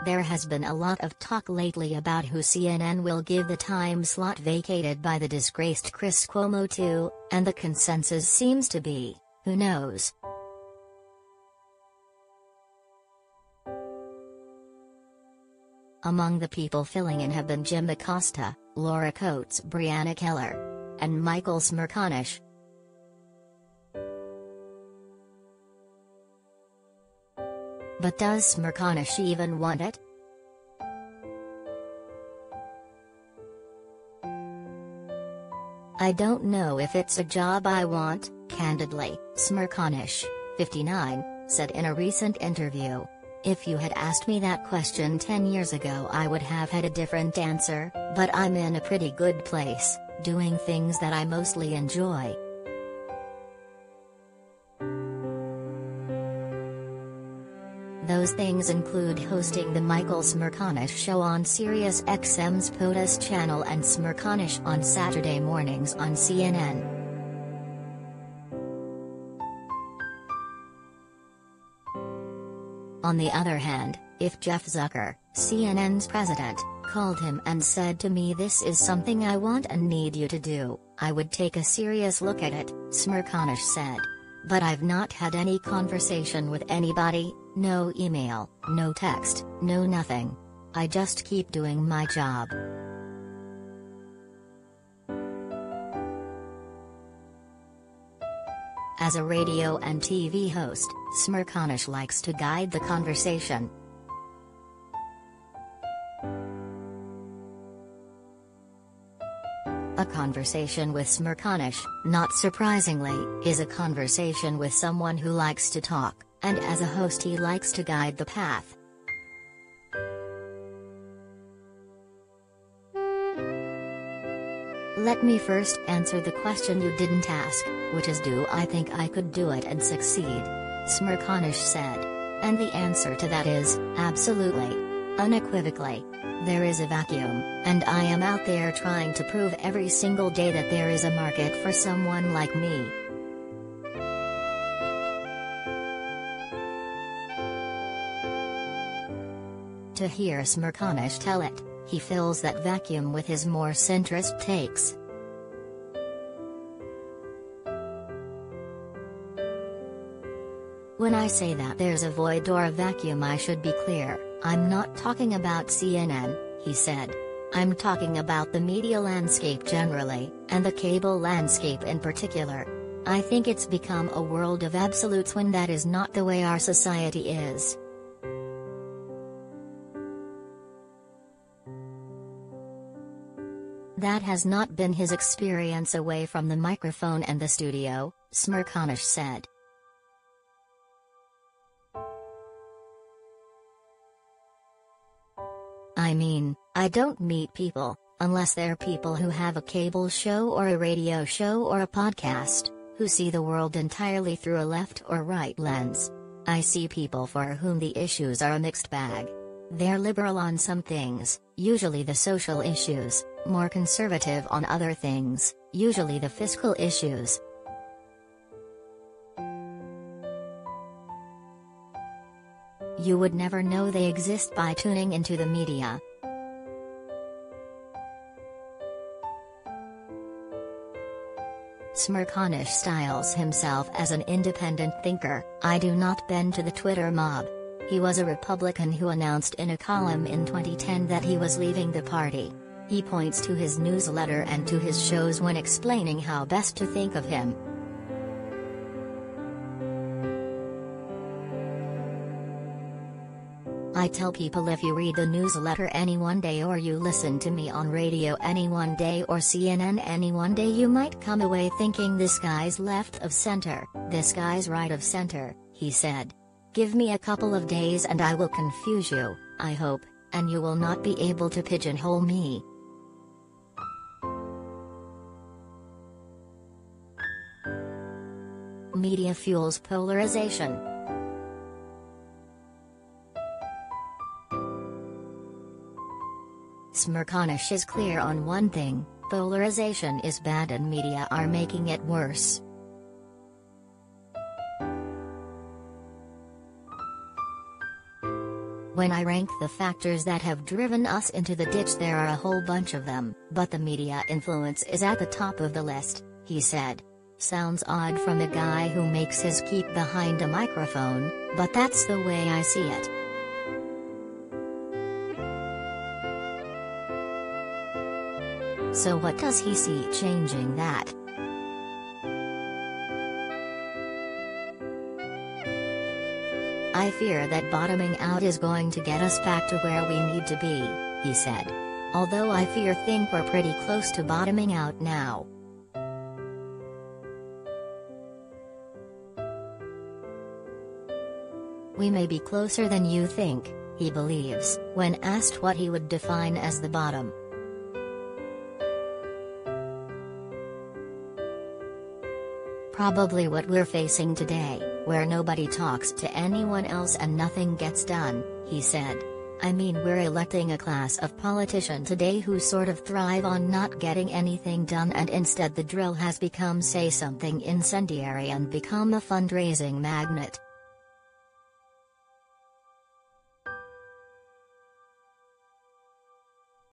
There has been a lot of talk lately about who CNN will give the time slot vacated by the disgraced Chris Cuomo to, and the consensus seems to be, who knows. Among the people filling in have been Jim Acosta, Coates Brianna Keller, and Michael Smerconish. But does Smerconish even want it? I don't know if it's a job I want, candidly, Smerconish, 59, said in a recent interview. If you had asked me that question 10 years ago I would have had a different answer, but I'm in a pretty good place, doing things that I mostly enjoy. Those things include hosting the Michael Smerconish Show on Sirius XM's POTUS channel and Smerconish on Saturday mornings on CNN. On the other hand, if Jeff Zucker, CNN's president, called him and said to me this is something I want and need you to do, I would take a serious look at it, Smerconish said. But I've not had any conversation with anybody, no email, no text, no nothing. I just keep doing my job. As a radio and TV host, Smerconish likes to guide the conversation. A conversation with Smerconish, not surprisingly, is a conversation with someone who likes to talk, and as a host he likes to guide the path. Let me first answer the question you didn't ask, which is do I think I could do it and succeed? Smerconish said. And the answer to that is, absolutely. Unequivocally. There is a vacuum, and I am out there trying to prove every single day that there is a market for someone like me. To hear Smerconish tell it, he fills that vacuum with his more centrist takes. When I say that there's a void or a vacuum I should be clear, I'm not talking about CNN, he said. I'm talking about the media landscape generally, and the cable landscape in particular. I think it's become a world of absolutes when that is not the way our society is. That has not been his experience away from the microphone and the studio, Smerconish said. I mean, I don't meet people, unless they're people who have a cable show or a radio show or a podcast, who see the world entirely through a left or right lens. I see people for whom the issues are a mixed bag. They're liberal on some things, usually the social issues, more conservative on other things, usually the fiscal issues. You would never know they exist by tuning into the media. Smerconish styles himself as an independent thinker. I do not bend to the Twitter mob. He was a Republican who announced in a column in 2010 that he was leaving the party. He points to his newsletter and to his shows when explaining how best to think of him. I tell people if you read the newsletter any one day or you listen to me on radio any one day or CNN any one day you might come away thinking this guy's left of center, this guy's right of center, he said. Give me a couple of days and I will confuse you, I hope, and you will not be able to pigeonhole me. Media fuels polarization. Smerconish is clear on one thing: polarization is bad and media are making it worse. When I rank the factors that have driven us into the ditch, there are a whole bunch of them, but the media influence is at the top of the list, he said. Sounds odd from a guy who makes his keep behind a microphone, but that's the way I see it. So what does he see changing that? I fear that bottoming out is going to get us back to where we need to be, he said. Although I think we're pretty close to bottoming out now. We may be closer than you think, he believes, when asked what he would define as the bottom. Probably what we're facing today, where nobody talks to anyone else and nothing gets done, he said. I mean, we're electing a class of politician today who sort of thrive on not getting anything done, and instead the drill has become say something incendiary and become a fundraising magnet.